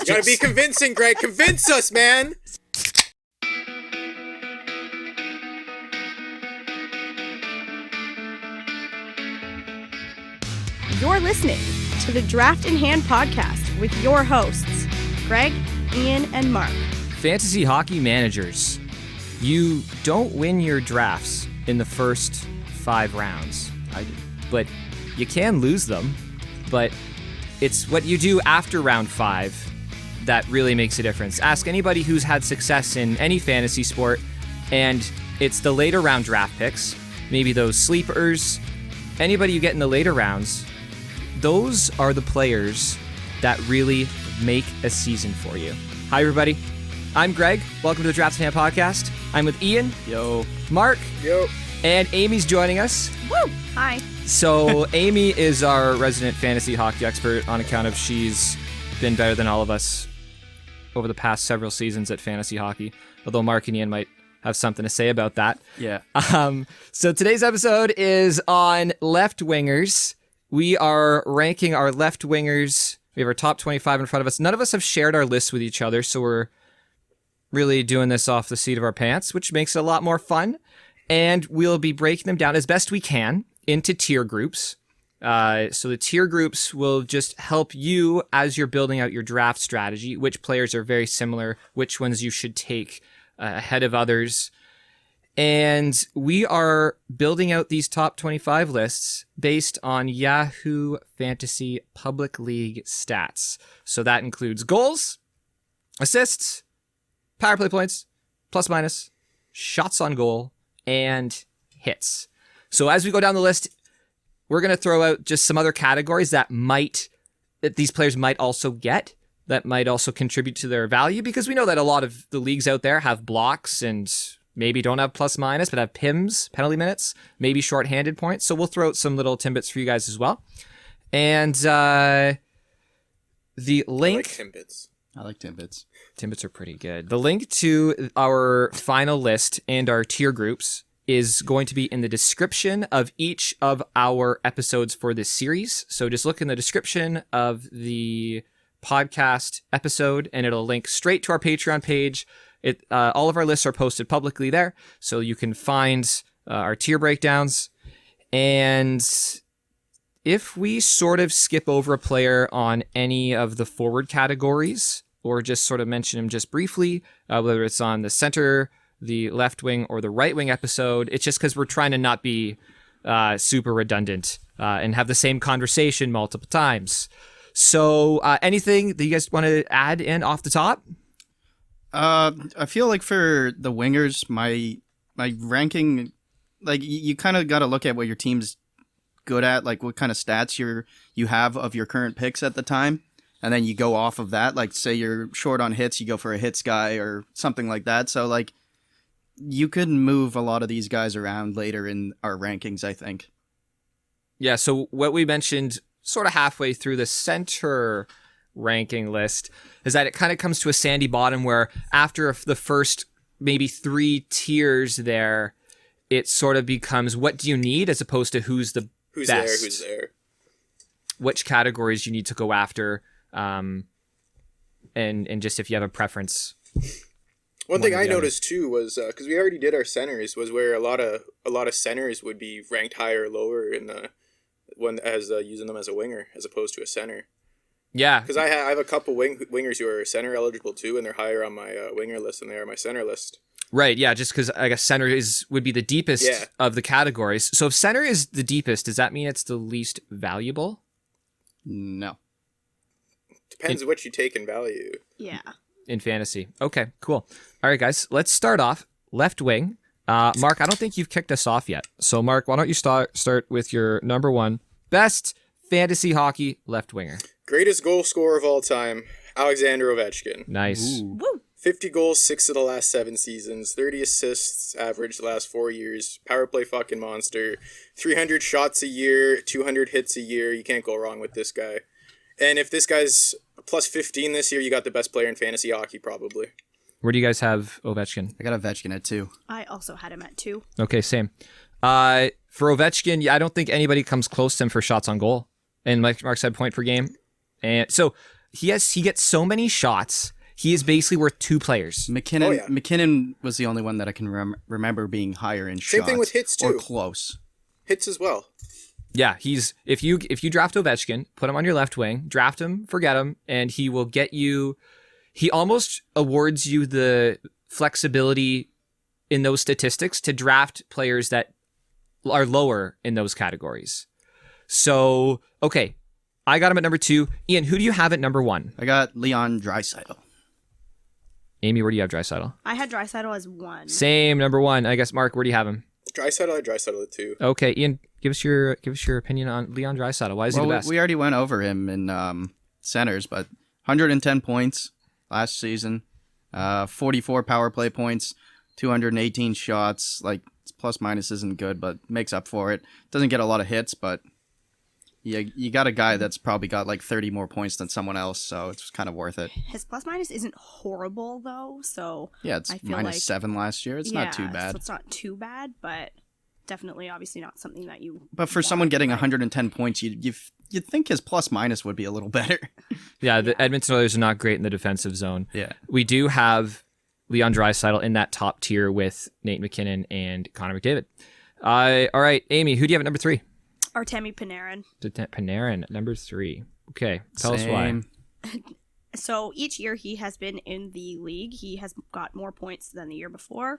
You gotta be convincing, Greg. Convince us, man. You're listening to the Draft in Hand podcast with your hosts, Greg, Ian, and Mark. Fantasy hockey managers, you don't win your drafts in the first 5 rounds. But you can lose them. But it's what you do after round 5 that really makes a difference. Ask anybody who's had success in any fantasy sport, and it's the later round draft picks, maybe those sleepers, anybody you get in the later rounds. Those are the players that really make a season for you. Hi, everybody. I'm Greg. Welcome to the Draft in Hand podcast. I'm with Ian. Yo. Mark. Yo. And Amy's joining us. Woo! Hi. So Amy is our resident fantasy hockey expert on account of she's been better than all of us over the past several seasons at fantasy hockey, although Mark and Ian might have something to say about that. Yeah. So today's episode is on left wingers. We are ranking our left wingers. We have our top 25 in front of us. None of us have shared our lists with each other, so we're really doing this off the seat of our pants, which makes it a lot more fun. And we'll be breaking them down as best we can into tier groups. So the tier groups will just help you as you're building out your draft strategy, which players are very similar, which ones you should take ahead of others. And we are building out these top 25 lists based on Yahoo Fantasy Public League stats. So that includes goals, assists, power play points, plus minus, shots on goal, and hits. So as we go down the list, we're going to throw out just some other categories that these players might also get, that might also contribute to their value, because we know that a lot of the leagues out there have blocks and maybe don't have plus minus, but have PIMs, penalty minutes, maybe shorthanded points. So we'll throw out some little Timbits for you guys as well. And the link... I like Timbits. Timbits are pretty good. The link to our final list and our tier groups is going to be in the description of each of our episodes for this series. So just look in the description of the podcast episode and it'll link straight to our Patreon page. All of our lists are posted publicly there, so you can find our tier breakdowns. And if we sort of skip over a player on any of the forward categories, or just sort of mention him just briefly, whether it's on the center, the left wing, or the right wing episode, it's just because we're trying to not be super redundant and have the same conversation multiple times. So anything that you guys want to add in off the top? I feel like for the wingers, my ranking, like you kind of got to look at what your team's good at, like what kind of stats you have of your current picks at the time, and then you go off of that. Like say you're short on hits, you go for a hits guy or something like that. So like you could move a lot of these guys around later in our rankings, I think. Yeah. So what we mentioned sort of halfway through the center ranking list is that it kind of comes to a sandy bottom where after the first maybe 3 tiers there, it sort of becomes what do you need as opposed to who's best. Who's there. Which categories you need to go after, and just if you have a preference. One thing I noticed too was because we already did our centers, was where a lot of centers would be ranked higher or lower in the one as using them as a winger as opposed to a center. Yeah, because I have a couple wingers who are center eligible too, and they're higher on my winger list than they are my center list. Right, yeah, just because I guess center would be the deepest of the categories. So if center is the deepest, does that mean it's the least valuable? No. Depends what you take in value. Yeah. In fantasy. Okay, cool. All right, guys, let's start off left wing. Mark, I don't think you've kicked us off yet. So Mark, why don't you start with your number 1 best fantasy hockey left winger? Greatest goal scorer of all time, Alexander Ovechkin. Nice. Woo! 50 goals, 6 of the last 7 seasons, 30 assists average the last 4 years, power play fucking monster, 300 shots a year, 200 hits a year. You can't go wrong with this guy. And if this guy's plus 15 this year, you got the best player in fantasy hockey probably. Where do you guys have Ovechkin? I got Ovechkin at 2. I also had him at 2. Okay, same. For Ovechkin, I don't think anybody comes close to him for shots on goal. And like Mark said, point per game. And so he gets so many shots. He is basically worth 2 players. McKinnon. Oh, yeah. McKinnon was the only one that I can remember being higher in Same shots. thing with hits, Or too. close. Hits as well. Yeah, he's if you draft Ovechkin, put him on your left wing, draft him, forget him, and he will get you. He almost awards you the flexibility in those statistics to draft players that are lower in those categories. So, okay, I got him at number 2. Ian, who do you have at number 1? I got Leon Draisaitl. Amy, where do you have Draisaitl? I had Draisaitl as 1. Same, number 1. I guess Mark, where do you have him? Draisaitl at 2. Okay, Ian, give us your opinion on Leon Draisaitl. Why is he the best? We already went over him in centers, but 110 points last season, 44 power play points, 218 shots. Like, plus minus isn't good, but makes up for it. Doesn't get a lot of hits, but you got a guy that's probably got like 30 more points than someone else, so it's kind of worth it. His plus minus isn't horrible though, so Yeah, it's I feel minus like- 7 last year. It's not too bad. So it's not too bad, but definitely, obviously, not something that you. But for want, someone getting right? 110 points, you'd think his plus minus would be a little better. Yeah, the Edmonton Oilers are not great in the defensive zone. Yeah. We do have Leon Draisaitl in that top tier with Nate McKinnon and Connor McDavid. All right, Amy, who do you have at number 3? Artemi Panarin. Panarin at number 3. Okay, tell us why. Same. So each year he has been in the league, he has got more points than the year before.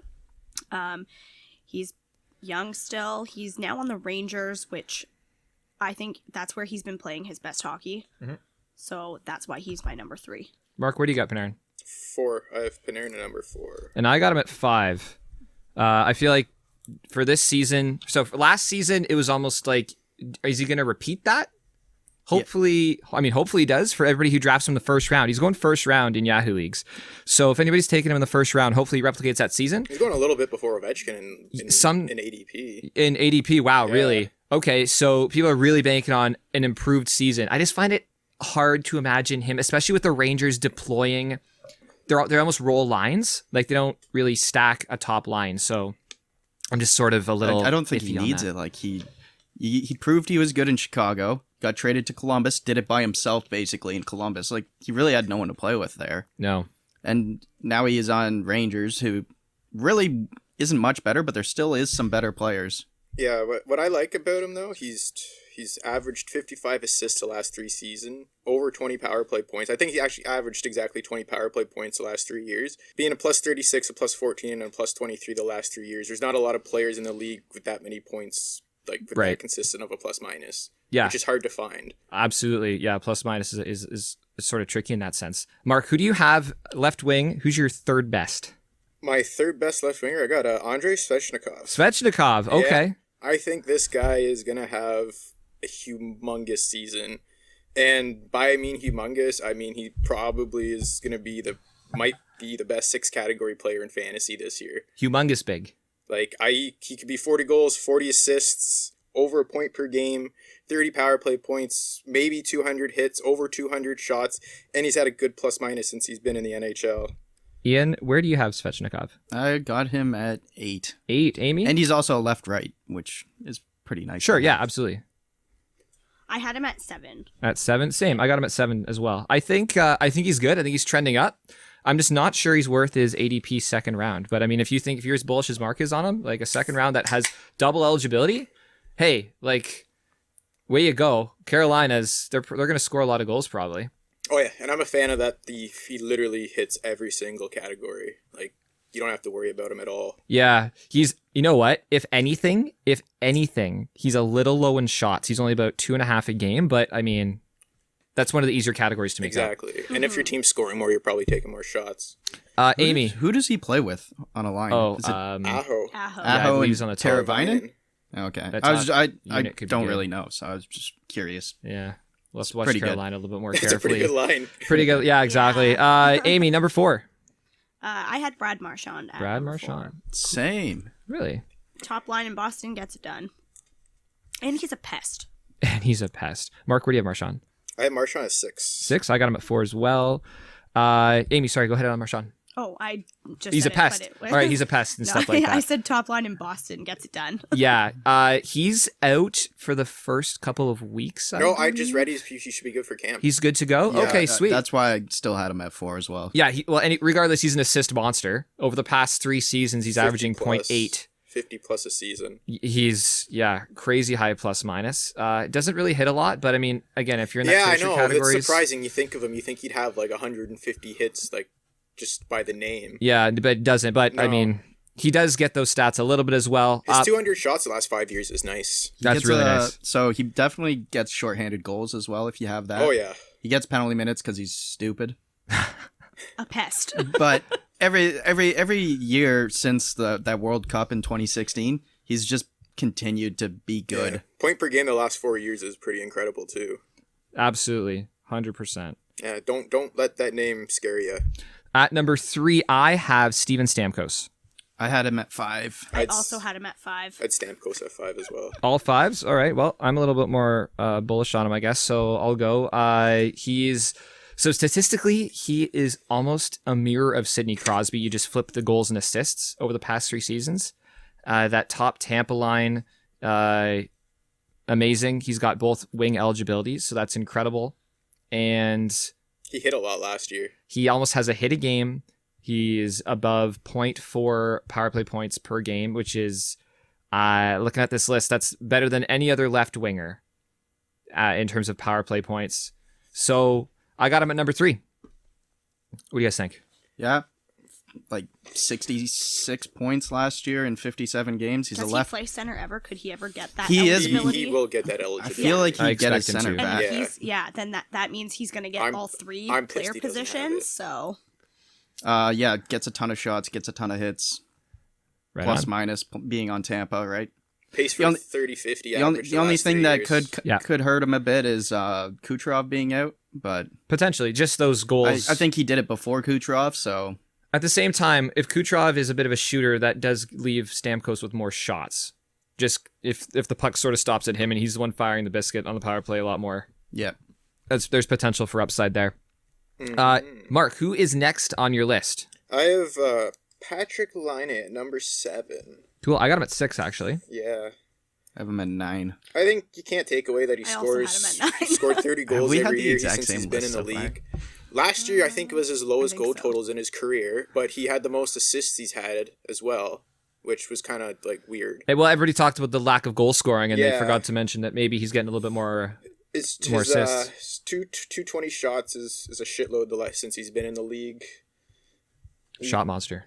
He's young still. He's now on the Rangers, which I think that's where he's been playing his best hockey. So that's why he's my number 3. Mark, where do you got Panarin? 4. I have Panarin at number 4. And I got him at 5. I feel like for this season, so for last season, it was almost like, is he going to repeat that? Hopefully, hopefully he does for everybody who drafts him in the first round. He's going first round in Yahoo leagues. So if anybody's taking him in the first round, hopefully he replicates that season. He's going a little bit before Ovechkin in ADP. In ADP, wow, Yeah. really? Okay, so people are really banking on an improved season. I just find it hard to imagine him, especially with the Rangers deploying. They're almost roll lines, like they don't really stack a top line. So I'm just sort of a little. I don't think he iffy on needs that. it. Like he proved he was good in Chicago. Got traded to Columbus. Did it by himself basically in Columbus. Like he really had no one to play with there. No, And now he is on Rangers, who really isn't much better, but there still is some better players. Yeah, what I like about him though, he's averaged 55 assists the last 3 seasons, over 20 power play points. I think he actually averaged exactly 20 power play points the last 3 years. Being a plus 36, a plus 14, and a plus 23 the last 3 years. There's not a lot of players in the league with that many points, like with Right. that consistent of a plus minus. Yeah. Which is hard to find. absolutely. Yeah, plus minus is sort of tricky in that sense. Mark, who do you have left wing? Who's your third best? My third best left winger, I got Andrei Svechnikov. Svechnikov. Okay. I think this guy is going to have a humongous season. And by I mean humongous, I mean he probably is going to might be the best 6 category player in fantasy this year. Humongous big. Like he could be 40 goals, 40 assists, over a point per game, 30 power play points, maybe 200 hits, over 200 shots, and he's had a good plus minus since he's been in the NHL. Ian, where do you have Svechnikov? I got him at 8. 8. Amy? And he's also a left-right, which is pretty nice. Sure, yeah, absolutely. I had him at 7. At 7, same. I got him at 7 as well. I think he's good. I think he's trending up. I'm just not sure he's worth his ADP second round. But I mean, if you're as bullish as Mark is on him, like a second round that has double eligibility, hey, like, way you go. Carolina's they're going to score a lot of goals probably. Oh yeah, and I'm a fan of that. He literally hits every single category. Like you don't have to worry about him at all. Yeah, he's. You know what? If anything, he's a little low in shots. He's only about 2.5 a game, but I mean, that's one of the easier categories to make up. Exactly. And if your team's scoring more, you're probably taking more shots. Amy. Who does he play with on a line? Oh, Is it Aho. Aho. yeah, I Aho believe and he's on the top. Teravainen? Okay. That's I unit could be don't good. really know, so I was just curious. Yeah. Let's watch pretty good. Carolina a little bit more It's a carefully. pretty good line. Pretty good. Yeah, exactly. Amy, number 4. I had Brad Marchand at Brad number 4. Marchand. Same. Really? Top line in Boston gets it done. And he's a pest. And he's a pest. Mark, where do you have Marchand? I have Marchand at 6. 6. I got him at 4 as well. Amy, sorry, go ahead on Marchand. Oh, I just He's said a pest. It, but it was... All right, he's a pest and No, stuff like that. I said top line in Boston gets it done. Yeah, he's out for the first couple of weeks. No, I just believe. read he should be good for camp. He's good to go. Yeah, Okay, sweet. That's why I still had him at 4 as well. Yeah, regardless, he's an assist monster. Over the past 3 seasons, he's 50 averaging plus. 0.8. 50 plus a season. He's crazy high plus minus. Doesn't really hit a lot, but I mean, again, if you're in that Yeah, I finisher know. categories, It's surprising. You think of him, you think he'd have like 150 hits, like just by the name. yeah, but it doesn't. But I No. mean, he does get those stats a little bit as well. His 200 shots the last 5 years is nice. He That's gets, really nice. So he definitely gets shorthanded goals as well if you have that. Oh yeah. He gets penalty minutes because he's stupid. A pest. But every year since that World Cup in 2016, he's just continued to be good. Yeah. Point per game the last 4 years is pretty incredible too. Absolutely, 100%. Yeah, don't let that name scare you. At number 3, I have Steven Stamkos. I had him at 5. I also had him at 5. I'd Stamkos at 5 as well. All 5s? All right. Well, I'm a little bit more bullish on him, I guess. So I'll go. So statistically, he is almost a mirror of Sidney Crosby. You just flip the goals and assists over the past 3 seasons. That top Tampa line, amazing. He's got both wing eligibilities, so that's incredible. And He hit a lot last year. he almost has a hit a game. He is above 0.4 power play points per game, which is, looking at this list, that's better than any other left winger in terms of power play points. So I got him at number 3. What do you guys think? Yeah. Like 66 points last year in 57 games. He's Does a he left. play center ever? Could he ever get that He is- eligibility? He will get that I eligibility. feel like I he'd get his expect him center to. back. And then that means he's going to get I'm- all 3 I'm pissed player he doesn't have positions. it. So Yeah, gets a ton of shots, gets a ton of hits, Right plus on. minus being on Tampa, right? Pace for The only- 30-50 The only, average the only last thing 3 that years. could hurt him a bit is Kucherov being out, but Potentially, just those I goals. think he did it before Kucherov, so At the same time, if Kucherov is a bit of a shooter, that does leave Stamkos with more shots. Just if the puck sort of stops at him and he's the one firing the biscuit on the power play a lot more. yeah. There's potential for upside there. Mhm. Mark, who is next on your list? I have Patrick Laine at number 7. Cool. I got him at 6, actually. Yeah. I have him at 9. I think you can't take away that he I also had scores him at 9. scored 30 goals We had every the year exact since same he's been in list the so far. league. Last year, I think it was his lowest think goal so. totals in his career, but he had the most assists he's had as well, which was kind of like weird. Well, everybody talked about the lack of goal scoring, and they Yeah. forgot to mention that maybe he's getting a little bit more. His, More his, assists. 220 shots is a shitload since he's been in the league. Shot monster.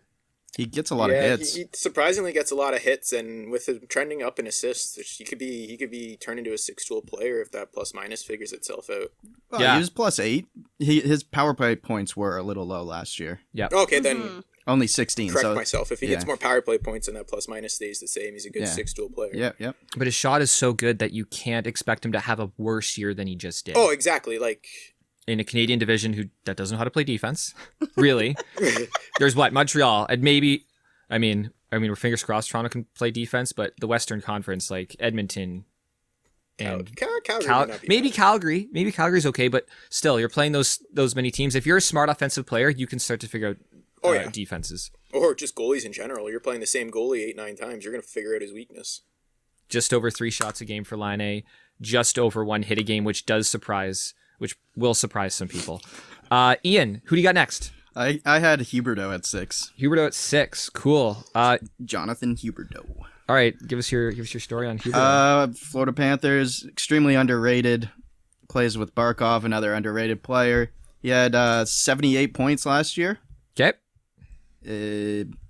He gets a lot of hits. He surprisingly gets a lot of hits, and with him trending up in assists, he could be turned into a 6-tool player if that plus minus figures itself out. Well, Yeah. He was plus 8. His power play points were a little low last year. Okay, then Only 16. correct so myself. If he yeah. gets more power play points and that plus minus stays the same, he's a good Yeah. 6-tool player. Yeah, yep. But his shot is so good that you can't expect him to have a worse year than he just did. Oh, exactly. Like, In a Canadian division that doesn't know how to play defense, really. There's Montreal, and maybe, I mean, we're fingers crossed Toronto can play defense, but the Western Conference, like Edmonton and Calgary might not be maybe bad. Calgary. Maybe Calgary's okay, but still, you're playing those many teams. If you're a smart offensive player, you can start to figure out Oh, yeah. defenses. Or just goalies in general. You're playing the same goalie 8-9 times. You're going to figure out his weakness. Just over 3 shots a game for Line A, just over 1 hit a game, which will surprise some people. Ian, who do you got next? I had Huberdeau at 6. Huberdeau at 6. Cool. Jonathan Huberdeau. All right, give us your story on Huberdeau. Florida Panthers, extremely underrated. Plays with Barkov, another underrated player. He had 78 points last year. Okay.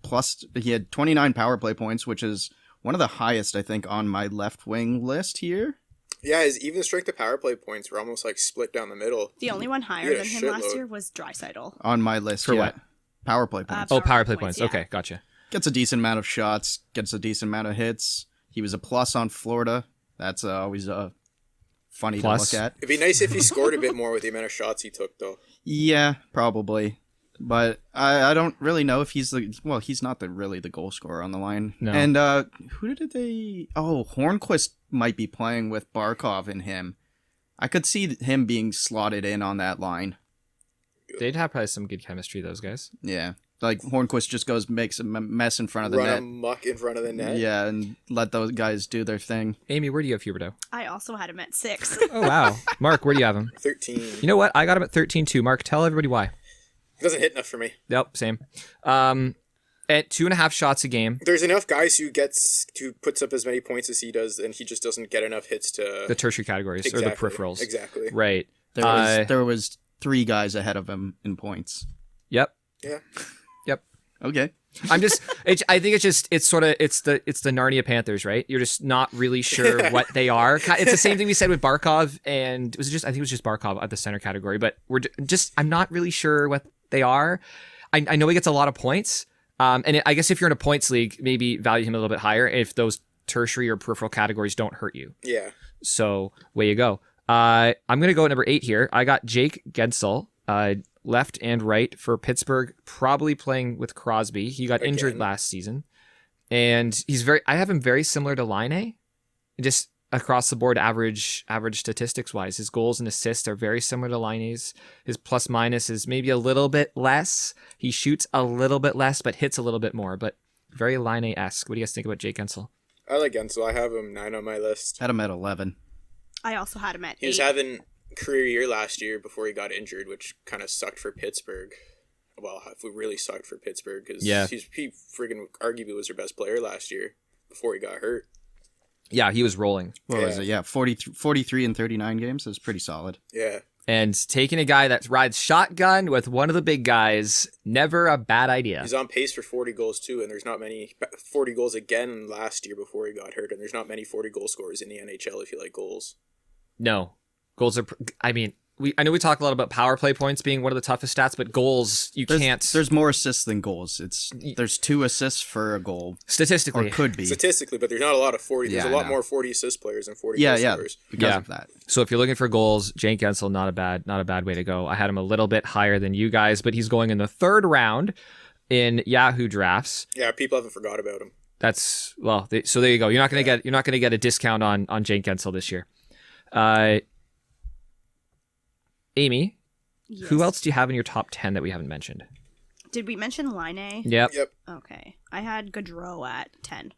Plus, he had 29 power play points, which is one of the highest, I think, on my left wing list here. Yeah, his even strength of power play points were almost like split down the middle. the only one higher Yeah, than him last shitload. year was Draisaitl. On my list. For yeah. what? Power play points. Oh, Power power play points, points. yeah. Okay, gotcha. Gets a decent amount of shots, gets a decent amount of hits. He was a plus on Florida. That's always funny Plus. to look at. It'd be nice if he scored a bit more with the amount of shots he took, though. Yeah, probably. But I don't really know if he's he's not really the goal scorer on the line. No. And who did they? Oh, Hornquist might be playing with Barkov and him. I could see him being slotted in on that line. They'd have probably some good chemistry, those guys. Yeah. Like Hornquist just makes a mess in front of the Run net. amok in front of the net. Yeah, and let those guys do their thing. Amy, where do you have Huberdeau? I also had him at 6. Oh, wow. Mark, where do you have him? 13. You know what? I got him at 13 too. Mark, tell everybody why. He doesn't hit enough for me. Yep, same. At 2.5 shots a game, There's enough guys who puts up as many points as he does, and he just doesn't get enough hits to the tertiary categories or the peripherals. Exactly. Right. There was 3 guys ahead of him in points. Yep. Yeah. Yep. Okay. I'm just. I think it's the Narnia Panthers, right? You're just not really sure what they are. It's the same thing we said with Barkov, and I think it was just Barkov at the center category. But I'm not really sure what they are. I know he gets a lot of points, and I guess if you're in a points league, maybe value him a little bit higher if those tertiary or peripheral categories don't hurt you. Yeah. So way you go. I'm gonna go at number 8 here. I got Jake Gensel. Left and right for Pittsburgh, probably playing with Crosby. He got injured last season. And I have him very similar to Laine. Just across the board average statistics wise. His goals and assists are very similar to Laine's. His plus minus is maybe a little bit less. He shoots a little bit less, but hits a little bit more. But very Laine-esque. What do you guys think about Jake Gensel? I like Gensel. I have him 9 on my list. Had him at 11. I also had him at 8. He was having career year last year before he got injured, which kind of sucked for Pittsburgh. Well, it really sucked for Pittsburgh because he friggin' arguably was their best player last year before he got hurt. Yeah, he was rolling. What was it? Yeah, 43 in 39 games. That's pretty solid. Yeah. And taking a guy that rides shotgun with one of the big guys, never a bad idea. He's on pace for 40 goals too, and there's not many 40 goals again last year before he got hurt, and there's not many 40 goal scorers in the NHL if you like goals. No. Goals are, I mean, I know we talk a lot about power play points being one of the toughest stats, but goals, can't. There's more assists than goals. There's 2 assists for a goal. Statistically. Or could be. Statistically, but there's not a lot of 40. There's a lot more 40 assist players than 40 goal scorers. Because of that. So if you're looking for goals, Jake Gensel, not a bad way to go. I had him a little bit higher than you guys, but he's going in the 3rd round in Yahoo drafts. Yeah, people haven't forgot about him. That's, so there you go. You're not going to get a discount on Jake Gensel this year. Amy, Yes. Who else do you have in your top 10 that we haven't mentioned? Did we mention Laine? Yep. Okay. I had Gaudreau at 10.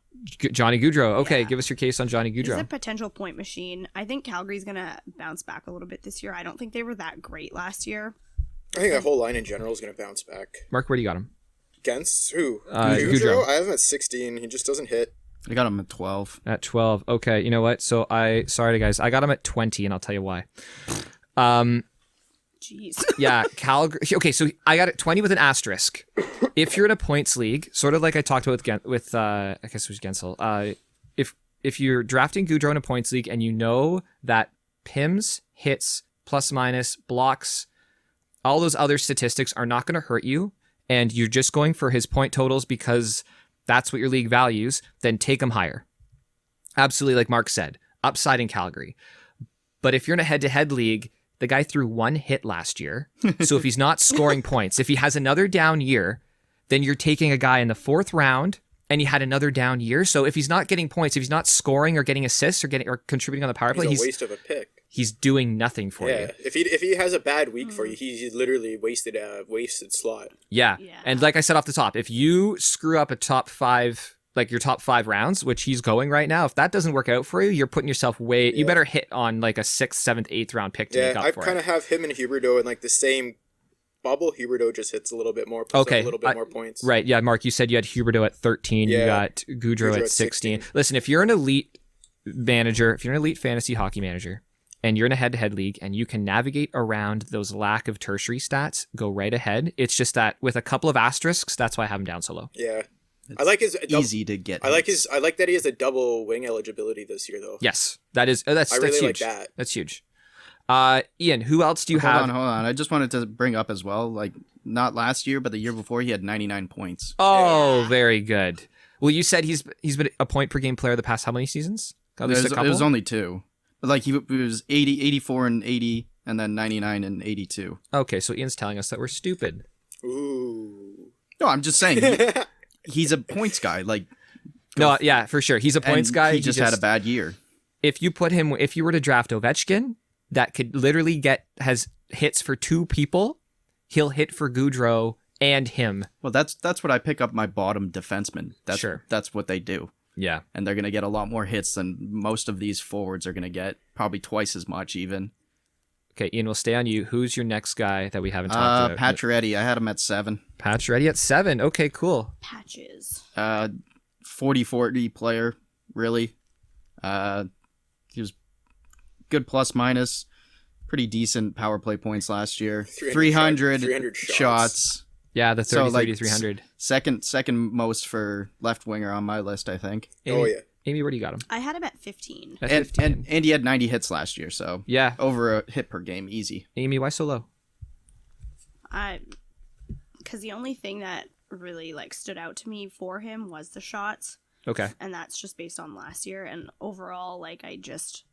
Johnny Gaudreau. Okay, Yeah. give us your case on Johnny He's a Gaudreau. potential point machine. I think Calgary's going to bounce back a little bit this year. I don't think they were that great last year. I think that whole line in general is going to bounce back. Mark, where do you got him? Against who? Gaudreau. I have him at 16. He just doesn't hit. I got him at 12. At 12. Okay, you know what? So sorry guys, I got him at 20 and I'll tell you why. Jeez. Yeah, Calgary. Okay, so I got it 20 with an asterisk. If you're in a points league, sort of like I talked about with I guess it was Gensel. If you're drafting Gaudreau in a points league and you know that PIMs, hits, plus minus, blocks, all those other statistics are not going to hurt you, and you're just going for his point totals because that's what your league values, then take him higher. Absolutely, like Mark said, upside in Calgary. But if you're in a head-to-head league, the guy threw 1 hit last year. So if he's not scoring points, if he has another down year, then you're taking a guy in the 4th round and he had another down year. So if he's not getting points, if he's not scoring or getting assists or contributing on the power play, He's a waste of a pick. He's doing nothing for you. If he has a bad week for you, he's literally wasted slot. Yeah. And like I said off the top, if you screw up a top 5, like your top 5 rounds, which he's going right now, if that doesn't work out for you, you're putting yourself you better hit on like a 6th, 7th, 8th round pick to make up for it. I kind of have him and Huberdeau in like the same bubble. Huberdeau just hits a little bit more, puts up a little bit more points. Right, yeah, Mark, you said you had Huberdeau at 13, you got Gaudreau at 16. Listen, if you're an elite manager, if you're an elite fantasy hockey manager, and you're in a head-to-head league, and you can navigate around those lack of tertiary stats, go right ahead. It's just that with a couple of asterisks, that's why I have him down so low. Yeah. I like his easy to get. I like that he has a double wing eligibility this year though. Yes, that's I really huge. like that. That's huge. Ian, who else do you have? Hold on. I just wanted to bring up as well, like not last year, but the year before, he had 99 points. Oh, very good. Well, you said he's been a point per game player the past how many seasons? At least a couple? It was only 2. But like he was 84 and 80, and then 99 and 82. Okay, so Ian's telling us that we're stupid. Ooh. No, I'm just saying he's a points guy. Like No, yeah, for sure. He's a points guy. He just had a bad year. If you were to draft Ovechkin, that could literally has hits for 2 people, he'll hit for Goudreau and him. Well, that's what I pick up my bottom defenseman. Sure. That's what they do. Yeah. And they're going to get a lot more hits than most of these forwards are going to get, probably twice as much even. Okay, Ian, we'll stay on you. Who's your next guy that we haven't talked about? Pacioretty, I had him at 7. Pacioretty at 7. Okay, cool. Patches. 40-40 player, really. He was good plus minus, pretty decent power play points last year. 300 shots. Yeah, the 30, 300. Second most for left winger on my list, I think. Amy, Oh, yeah. Amy, where do you got him? I had him at 15. At And, 15. and he had 90 hits last year, so Yeah. over a hit per game, easy. Amy, why so low? Because the only thing that really like stood out to me for him was the shots, Okay. and that's just based on last year. And overall, like I just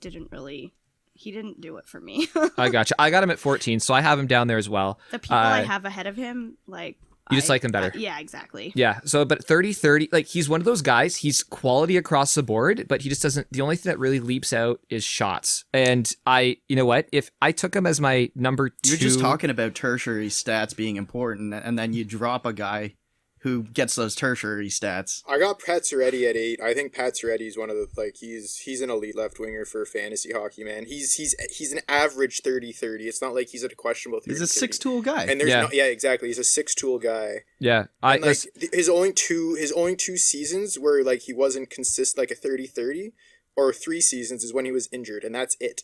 didn't really. He didn't do it for me. I gotcha. I got him at 14, so I have him down there as well. The people I have ahead of him, like You just like him better. yeah, exactly. Yeah, so but 30-30, like he's one of those guys, he's quality across the board, but he just doesn't, the only thing that really leaps out is shots. And you know what, if I took him as my number 2. You're just talking about tertiary stats being important, and then you drop a guy who gets those tertiary stats. I got Pacioretty at 8. I think Pacioretty is one of the he's an elite left winger for fantasy hockey, man. He's an average 30-30. It's not like he's a questionable 30-30. He's a 6-tool guy. And there's Yeah. exactly. He's a 6-tool guy. Yeah, And his only two seasons where like he wasn't consistent like a 30-30 or 3 seasons is when he was injured, and that's it.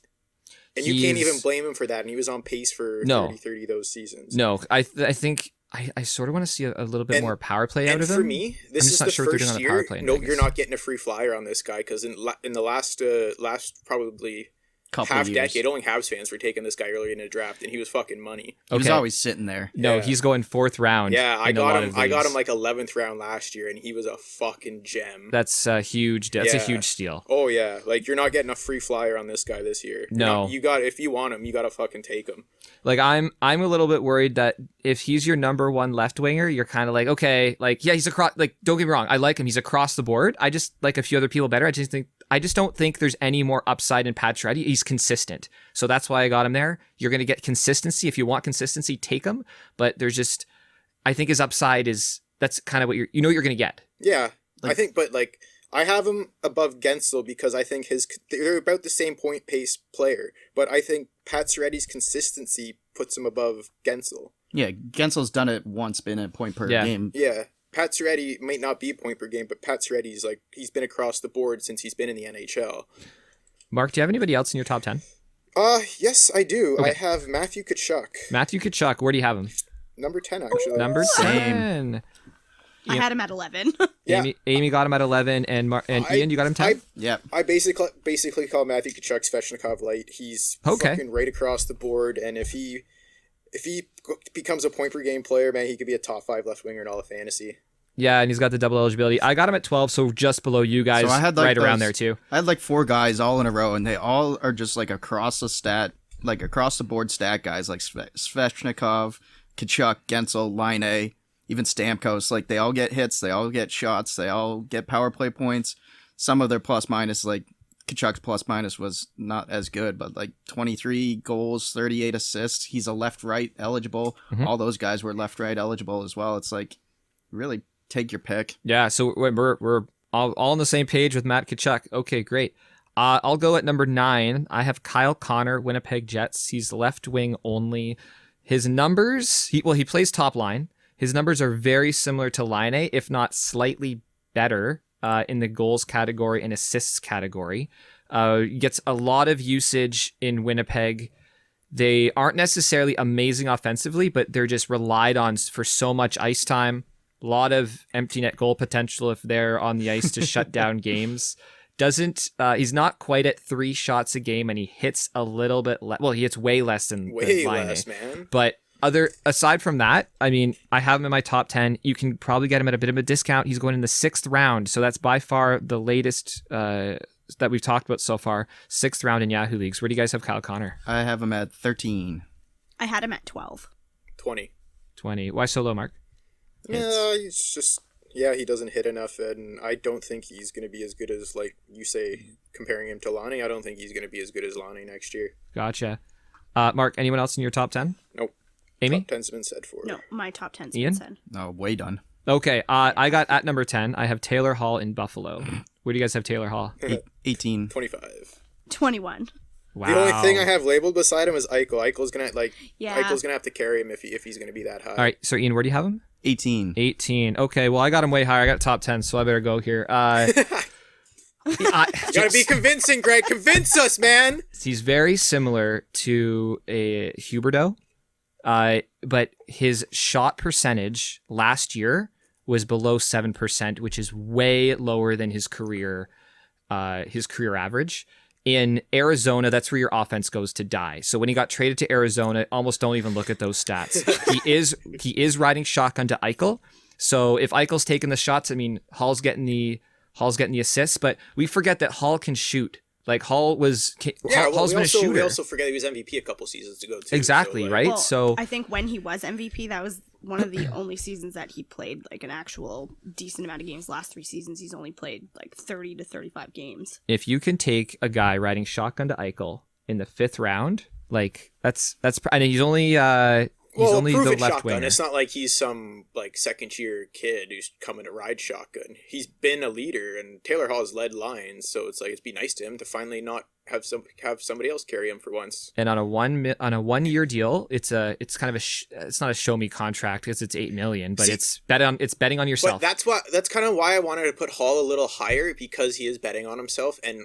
And you can't even blame him for that, and he was on pace for 30-30 those seasons. No, I think I sort of want to see a little bit more power play out And of him. for me, this I'm just is not the sure what they're doing first on the power year. play in No, Vegas. you're not getting a free flyer on this guy because in the last probably Couple half years. decade, only Habs fans were taking this guy early in the draft, and he was fucking money. He was Okay. always sitting there. No, Yeah. he's going 4th round. Yeah, I in a lot got him. of I got leagues. him like 11th round last year, and he was a fucking gem. That's a huge. That's a Yeah. huge steal. Oh yeah, like you're not getting a free flyer on this guy this year. You're No. not- you got if you want him, you gotta fucking take him. Like I'm a little bit worried that if he's your number 1 left winger, you're kind of like, okay, like yeah, he's across. Like don't get me wrong, I like him. He's across the board. I just like a few other people better. I just don't think there's any more upside in Pacioretty. He's consistent, so that's why I got him there. You're gonna get consistency. If you want consistency, take him. But there's just, I think his upside is that's kind of what you're gonna get. Yeah, I Like- think, but like I have him above Gensel because I think they're about the same point pace player, but I think Pacioretty's consistency puts him above Gensel. Yeah, Gensel's done it once, been a point per Yeah. game. Yeah, Pacioretty might not be a point per game, but Pacioretty's like he's been across the board since he's been in the NHL. Mark, do you have anybody else in your top 10? Yes, I do. Okay. I have Matthew Tkachuk, Matthew Tkachuk, where do you have him? number 10 actually. Number Same. 10. I Yeah. had him at 11. Yeah. Amy got him at 11, and Ian, you got him 10? Yep. I basically call Matthew Tkachuk Svechnikov light. He's Okay. fucking right across the board, and if he becomes a point per game player, man, he could be a top 5 left winger in all of fantasy. Yeah, and he's got the double eligibility. I got him at 12, so just below you guys, So I had, like, right around those- there too. I had like 4 guys all in a row, and they all are just like across the board stat guys like Svechnikov, Kachuk, Gensel, Line, even Stamkos. Like they all get hits, they all get shots, they all get power play points. Some of their plus minus, like Kachuk's plus minus was not as good, but like 23 goals, 38 assists. He's a left-right eligible. Mhm. All those guys were left-right eligible as well. It's like really take your pick. Yeah, so we're all on the same page with Matt Tkachuk. Okay, great. I'll go at number 9. I have Kyle Connor, Winnipeg Jets. He's left wing only. His numbers, he plays top line. His numbers are very similar to Line, if not slightly better in the goals category and assists category. Gets a lot of usage in Winnipeg. They aren't necessarily amazing offensively, but they're just relied on for so much ice time. A lot of empty net goal potential if they're on the ice to shut down games. He's not quite at 3 shots a game, and he hits a little bit he hits way less than Way Laine. less, man. But aside from that, I mean, I have him in my top 10. You can probably get him at a bit of a discount. He's going in the 6th round, so that's by far the latest that we've talked about so far. 6th round in Yahoo leagues. Where do you guys have Kyle Connor? I have him at 13. I had him at 12. 20. 20. Why so low, Mark? Yeah, he's just he doesn't hit enough, and I don't think he's gonna be as good as like you say comparing him to Lonnie. I don't think he's gonna be as good as Lonnie next year. Gotcha. Mark, anyone else in your top 10? Nope. Amy? Top 10's been said for. No, my top 10's Ian? been said. No, way done. Okay, I got at number 10, I have Taylor Hall in Buffalo. Where do you guys have Taylor Hall? 18. 25. 21. Wow. The only thing I have labeled beside him is Eichel. Eichel's gonna Yeah. Eichel's gonna have to carry him if he's gonna be that high. All right, so Ian, where do you have him? 18. 18. Okay, well, I got him way higher. I got top 10, so I better go here. You gotta be convincing, Greg. Convince us, man. He's very similar to a Huberdeau, but his shot percentage last year was below 7%, which is way lower than his career average. In Arizona, that's where your offense goes to die. So when he got traded to Arizona, almost don't even look at those stats. he is riding shotgun to Eichel. So if Eichel's taking the shots, I mean, Hall's getting the assists, but we forget that Hall can shoot. Like Hall's been a shooter. We also forget he was MVP a couple seasons ago too. Exactly, so, like, right? Well, So I think when he was MVP, that was one of the only seasons that he played like an actual decent amount of games. Last 3 seasons, he's only played like 30 to 35 games. if you can take a guy riding shotgun to Eichel in the 5th round, like that's. I mean, he's only prove the it left shotgun. winger. It's not like he's some like second-year kid who's coming to ride shotgun. He's been a leader, and Taylor Hall has led lines, so it's like it'd be nice to him to finally not have somebody else carry him for once. And on a 1 year deal, it's kind of it's not a show me contract because it's $8 million, but See, it's betting on yourself. But that's kind of why I wanted to put Hall a little higher, because he is betting on himself, and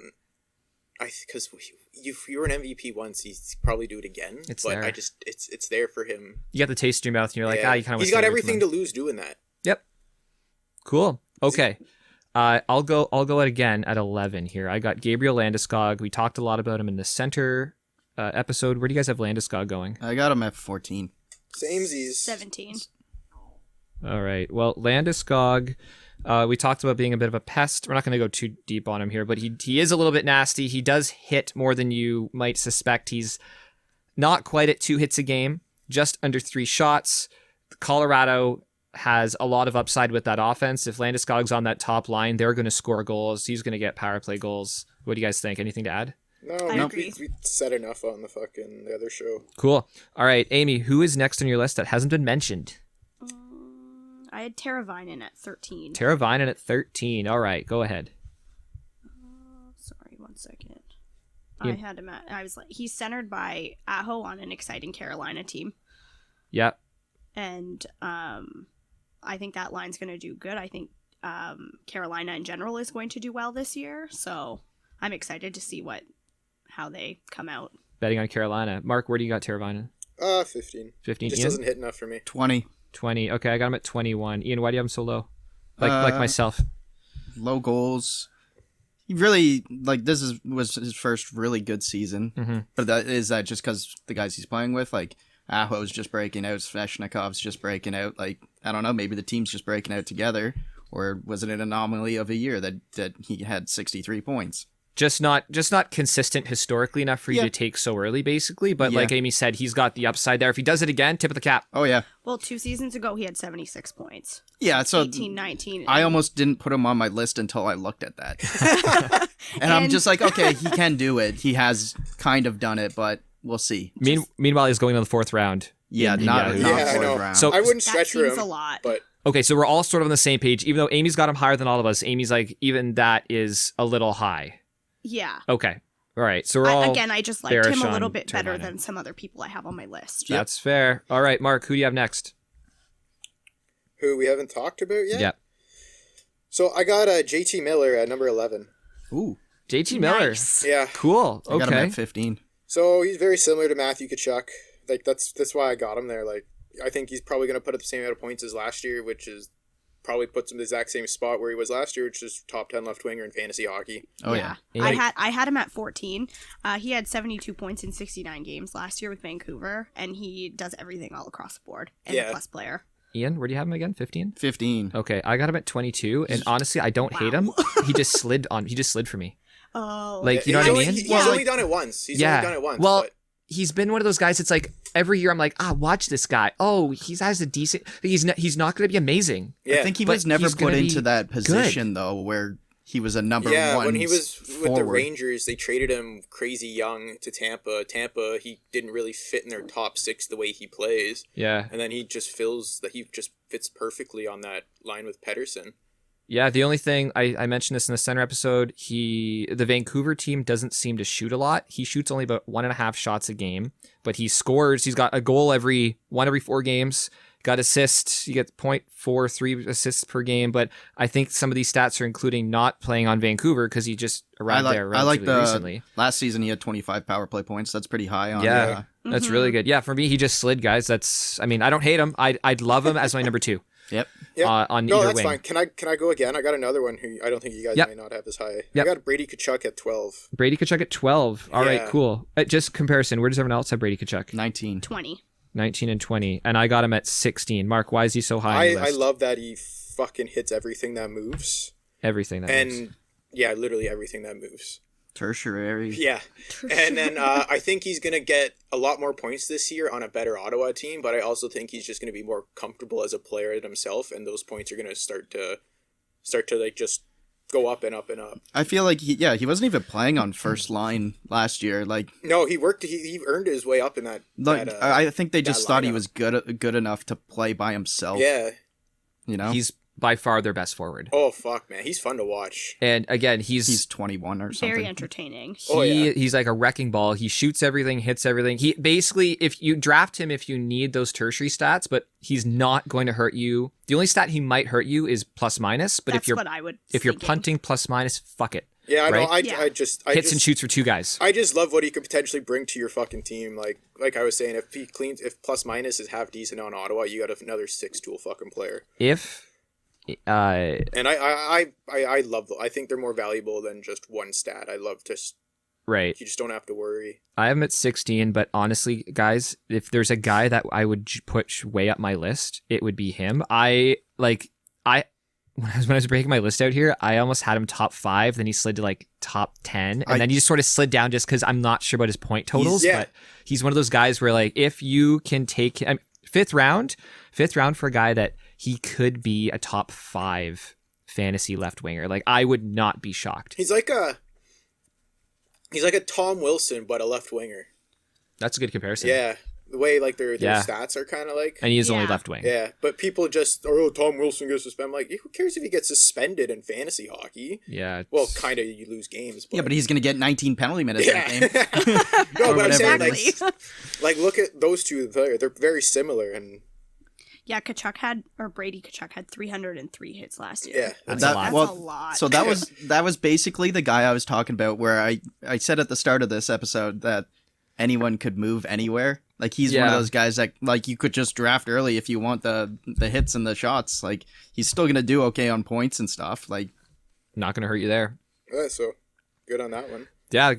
because if you were an MVP once, he'd probably do it again. It's but there. It's there for him. You got the taste in your mouth, and you're like, you kind of. He's got everything to lose doing that. Yep. Cool. Okay. I'll go it again at 11 here. I got Gabriel Landeskog. We talked a lot about him in the center episode. Where do you guys have Landeskog going? I got him at 14. Samesies. 17. All right. Well, Landeskog, we talked about being a bit of a pest. We're not going to go too deep on him here, but he is a little bit nasty. He does hit more than you might suspect. He's not quite at 2 hits a game, just under 3 shots. Colorado has a lot of upside with that offense. If Landeskog's on that top line, they're going to score goals. He's going to get power play goals. What do you guys think? Anything to add? No, I agree. we said enough on the other show. Cool. All right, Amy, who is next on your list that hasn't been mentioned? I had Teravainen at 13. Tara Vinen at 13. All right, go ahead. Sorry, 1 second. Yeah. I had him at. I was like, he's centered by Aho on an exciting Carolina team, Yep. and I think that line's going to do good. I think Carolina in general is going to do well this year, so I'm excited to see how they come out. Betting on Carolina. Mark, where do you got Tara Vinen? 15. 15. Just Ian? doesn't hit enough for me. 20. 20. Okay, I got him at 21. Ian, why do you have him so low? Like myself. Low goals. He really, was his first really good season. Mm-hmm. But is that just because the guys he's playing with? Like, Aho's just breaking out, Sveshnikov's just breaking out. Like, I don't know, maybe the team's just breaking out together. Or was it an anomaly of a year that he had 63 points? Just not consistent historically enough for you Yeah. to take so early, basically. But Yeah. like Amy said, he's got the upside there. If he does it again, tip of the cap. Oh, yeah. Well, 2 seasons ago, he had 76 points. Yeah, so 18, 19. I almost didn't put him on my list until I looked at that. and I'm just like, okay, he can do it. He has kind of done it, but we'll see. Meanwhile, he's going to the 4th round. Yeah, in not Yahoo. Yeah, I fourth know. round. So- I wouldn't that stretch for seems him, a lot. but Okay, so we're all sort of on the same page, even though Amy's got him higher than all of us. Amy's like, even that is a little high. Yeah. Okay. All right. So we're all. I just liked bearish him a little on bit better Teravainen. than some other people I have on my list. That's fair. All right, Mark, who do you have next? who we haven't talked about yet? Yep. So I got JT Miller at number 11. Ooh, JT Miller. Nice. Yeah. Cool. I got him Okay. at 15. So he's very similar to Matthew Tkachuk. Like that's why I got him there. Like I think he's probably going to put up the same amount of points as last year, which is probably puts him in the exact same spot where he was last year, which is top 10 left winger in fantasy hockey. Oh, yeah. I had him at 14. He had 72 points in 69 games last year with Vancouver, and he does everything all across the board. And Yeah. a plus player. Ian, where do you have him again? 15? 15. Okay, I got him at 22, and honestly, I don't hate him. He just slid for me. Oh, Like, you know what I mean? He's Yeah. only done it once. He's only done it once. Well, but he's been one of those guys. It's like every year I'm like, watch this guy. Oh, he has a decent. He's not going to be amazing. yeah. I think he but was never he's put gonna into be that position, though, where he was a number Yeah, one when he was with the forward. Rangers, they traded him crazy young to Tampa. Tampa, he didn't really fit in their top 6 the way he plays. Yeah. And then he just fits perfectly on that line with Pedersen. Yeah, the only thing I mentioned this in the center episode, the Vancouver team doesn't seem to shoot a lot. He shoots only about 1.5 shots a game, but he scores. He's got a goal every 4 games. Got assists. You get 0.43 assists per game, but I think some of these stats are including not playing on Vancouver because he just arrived there relatively recently. Last season he had 25 power play points. That's pretty high on. Yeah, that's really good. Yeah, for me, he just slid, guys. I don't hate him. I'd love him as my number 2. Yep. Yeah. On No, either that's wing. fine. Can I go again? I got another one who I don't think you guys Yep. may not have as high. Yep. I got Brady Tkachuk at 12. Brady Tkachuk at 12. All right, Yeah. cool. Just comparison. Where does everyone else have Brady Tkachuk? 19. 20. 19 and 20, and I got him at 16. Mark, why is he so high on the I list? love that he fucking hits everything that moves. Everything that moves. And yeah, literally everything that moves. Tertiary. Yeah. And then I think he's going to get a lot more points this year on a better Ottawa team, but I also think he's just going to be more comfortable as a player himself, and those points are going to start to like just go up and up and up. I feel like he wasn't even playing on first line last year. Like No, he earned his way up in that. I think they just thought he lineup. was good enough to play by himself. Yeah. You know, He's by far their best forward. Oh fuck, man, he's fun to watch. And again, he's 21 or something. Very entertaining. Oh, yeah. He's like a wrecking ball. He shoots everything, hits everything. He basically, if you draft him, if you need those tertiary stats, but he's not going to hurt you. The only stat he might hurt you is plus minus. But That's if you're what I would. if you're thinking. punting plus minus, fuck it. Yeah, I know. Right? Yeah. I just Hits and shoots for 2 guys. I just love what he could potentially bring to your fucking team. Like I was saying, if plus minus is half decent on Ottawa, you got another 6-tool fucking player. If And I love them. I think they're more valuable than just one stat. I love just right. you just don't have to worry. I am at 16, but honestly, guys, if there's a guy that I would put way up my list, it would be him. When I was breaking my list out here, I almost had him top 5, then he slid to like top 10, and then he just sort of slid down just because I'm not sure about his point totals, Yeah. but he's one of those guys where like if you can take fifth round for a guy that he could be a top 5 fantasy left winger, like I would not be shocked. He's like a Tom Wilson, but a left winger. That's a good comparison. Yeah, the way like their Yeah. stats are kind of like. And he is only Yeah. left wing. Yeah, but people just, Tom Wilson gets suspended. I'm like, who cares if he gets suspended in fantasy hockey? Yeah. Well, kind of, you lose games. Yeah, but he's gonna get 19 penalty minutes that game. No, Or but I'm saying, whatever it like, look at those two players. They're very similar, and Yeah, Brady Tkachuk had 303 hits last year. yeah. That's That- a lot. That's a lot. So that was basically the guy I was talking about, where I said at the start of this episode that anyone could move anywhere. Like he's one of Yeah. those guys that like you could just draft early if you want the hits and the shots. Like he's still gonna do okay on points and stuff. Like Not going to hurt you there. So good on that one. Yeah.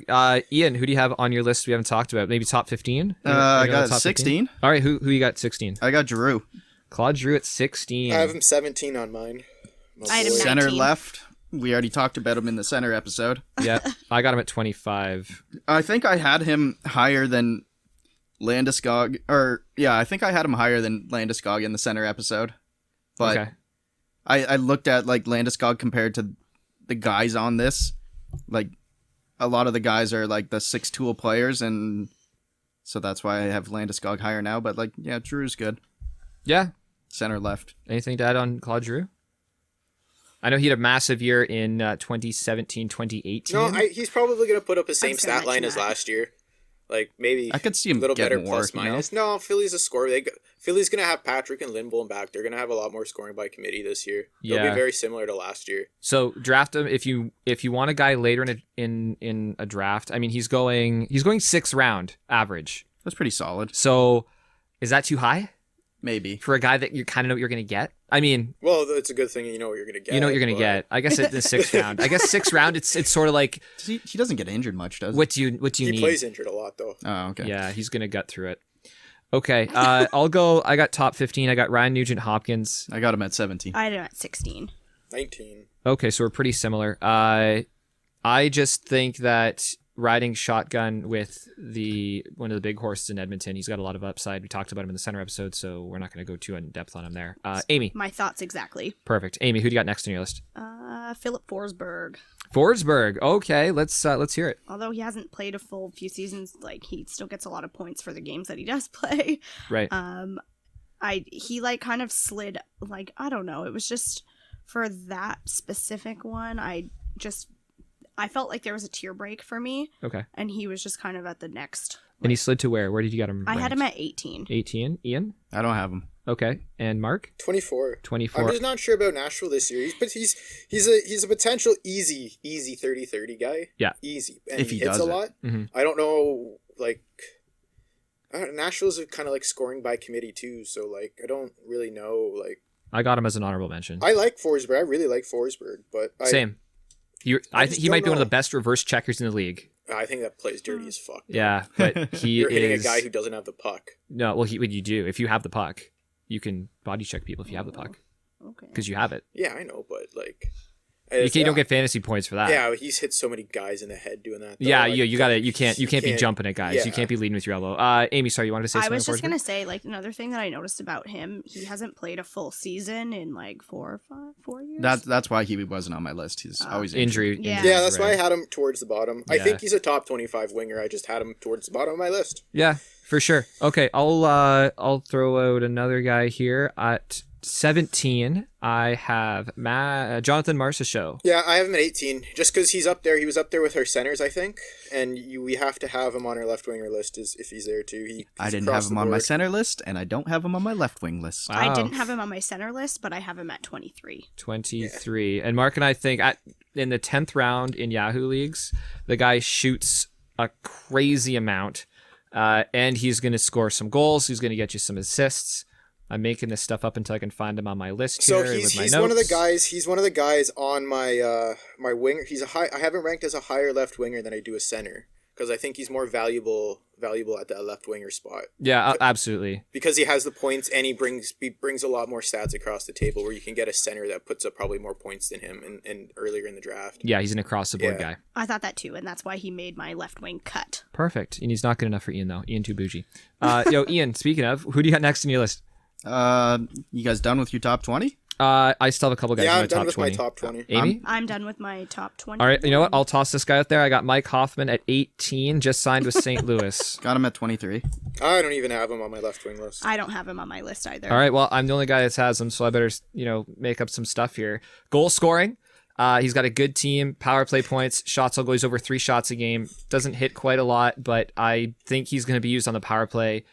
Ian, who do you have on your list we haven't talked about? Maybe top 15? I got top 16. All right. Who you got 16? I got Giroux. Claude Giroux at 16. I have him 17 on mine. My I had him boy. 19. Center left. We already talked about him in the center episode. Yeah. I got him at 25. I think I had him higher than Landeskog, I think I had him higher than Landeskog in the center episode. But Okay. I looked at like Landeskog compared to the guys on this. Like a lot of the guys are like the 6-tool players, and so that's why I have Landeskog higher now. But like, yeah, Drew's good. Yeah. Center left. Anything to add on Claude Giroux? I know he had a massive year in 2017, 2018. No, he's probably going to put up the same was gonna stat line mention as that. last year. Like, maybe I could see a him little get better more, plus you know? minus. No, Philly's a scorer. Philly's going to have Patrick and Lindblom back. They're going to have a lot more scoring by committee this year. It'll Yeah. be very similar to last year. So draft him if you want a guy later in a draft. I mean, he's going 6th round average. That's pretty solid. So is that too high Maybe. for a guy that you kind of know what you're going to get? I mean, Well, it's a good thing you know what you're going to get. you know what you're going to but- get. I guess at the 6th round. I guess 6th round. It's sort of like He doesn't get injured much, does he? what do you He need? plays injured a lot, though. Oh, okay. Yeah, he's going to gut through it. Okay, I'll go. I got top 15. I got Ryan Nugent Hopkins. I got him at 17. I had him at 16. 19. Okay, so we're pretty similar. I just think that riding shotgun with one of the big horses in Edmonton, he's got a lot of upside. We talked about him in the center episode, so we're not going to go too in depth on him there. Amy, My thoughts exactly. perfect. Amy, who do you got next on your list? Philip Forsberg. Forsberg. Okay, let's hear it. Although he hasn't played a full few seasons, like he still gets a lot of points for the games that he does play. Right. He like kind of slid, like, I don't know, it was just for that specific one, I felt like there was a tier break for me, Okay. and he was just kind of at the next. And he slid to where? Where did you get him? I had him ranked? at 18. 18. Ian. I don't have him. Okay. And Mark. 24. 24. I'm just not sure about Nashville this year. He's a potential easy 30-30 guy. Yeah. Easy. And If he hits does a it. lot. Mhm. I don't know, like, Nashville's kind of like scoring by committee too, so like I don't really know. Like, I got him as an honorable mention. I like Forsberg. I really like Forsberg, but Same. I think just he might don't be one of know. the best reverse checkers in the league. I think that plays dirty as fuck. Yeah, but he You're hitting is a guy who doesn't have the puck. no. Well, what you do if you have the puck, you can body check people if you have the puck Okay. because you have it. Yeah, I know, but like, You don't get fantasy points for that. Yeah, he's hit so many guys in the head doing that. Though. Yeah, Like, you gotta. You can't be jumping at guys. You yeah. can't be leading with your elbow. Amy, sorry, you wanted to say I something? was just Forsberg? gonna say, like, another thing that I noticed about him, he hasn't played a full season in like 4 years. That's why he wasn't on my list. He's always injured. injury. Yeah. injuries, Yeah, that's why I right. had him towards the bottom. I Yeah. think he's a top 25 winger. I just had him towards the bottom of my list. Yeah, for sure. Okay, I'll throw out another guy here at 17. I have Jonathan Marchessault. Yeah, I have him at 18, just because he's up there. He was up there with our centers, I think, and we have to have him on our left winger list if he's there too. He's I didn't across have him the on my board. center list, and I don't have him on my left wing list. Wow. I didn't have him on my center list, but I have him at 23. 23. And Mark and I think in the 10th round in Yahoo leagues, the guy shoots a crazy amount, and he's going to score some goals. He's going to get you some assists. I'm making this stuff up until I can find him on my list So here he's with my he's notes. one of the guys. He's one of the guys on my my winger. I have him ranked as a higher left winger than I do a center because I think he's more valuable at that left winger spot Yeah, absolutely. because he has the points and he brings a lot more stats across the table where you can get a center that puts up probably more points than him and earlier in the draft. Yeah, he's an across the board Yeah. guy. I thought that too, and that's why he made my left wing cut. Perfect. And he's not good enough for Ian though. Ian too bougie. Ian, speaking of, who do you got next in your list? You guys done with your top 20? I still have a couple guys Yeah, in my I'm done top with 20. my top 20. Amy? I'm done with my top 20. All right, you know what? I'll toss this guy out there. I got Mike Hoffman at 18, just signed with St. Louis. Got him at 23. I don't even have him on my left wing list. I don't have him on my list either. All right, well, I'm the only guy that has him, so I better, make up some stuff here. Goal scoring. He's got a good team, power play points, shots on goal. He's over 3 shots a game. Doesn't hit quite a lot, but I think he's going to be used on the power play.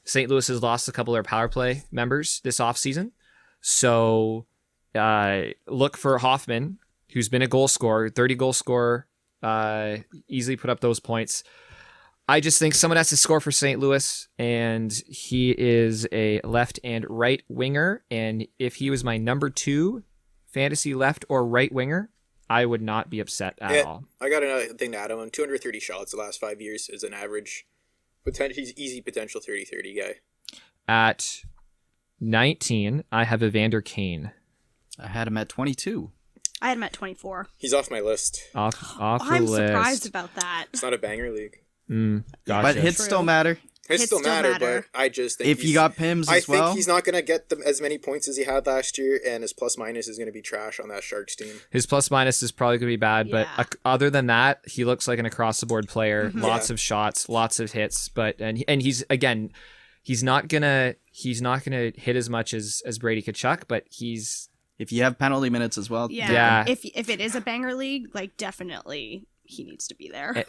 St. Louis has lost a couple of their power play members this offseason. So look for Hoffman, who's been a goal scorer, 30 goal scorer, easily put up those points. I just think someone has to score for St. Louis, and he is a left and right winger. And if he was my number 2 fantasy left or right winger, I would not be upset at all. I got another thing to add on. 230 shots the last 5 years is an average. He's easy potential 30-30 guy. At 19, I have Evander Kane. I had him at 22. I had him at 24. He's off my list. Off the I'm list. surprised about that. It's not a banger league. Gotcha. But hits True. still matter. Hits still matter, matter. but I just think If you got Pims I as well. think he's not going to get as many points as he had last year, and his plus minus is going to be trash on that Sharks team. His plus minus is probably going to be bad, Yeah. but other than that, he looks like an across the board player. Lots Yeah. of shots, lots of hits, but and he's again, he's not gonna hit as much as Brady Tkachuk, but he's If you have penalty minutes as well. Yeah. Yeah. If it is a banger league, like, definitely he needs to be there.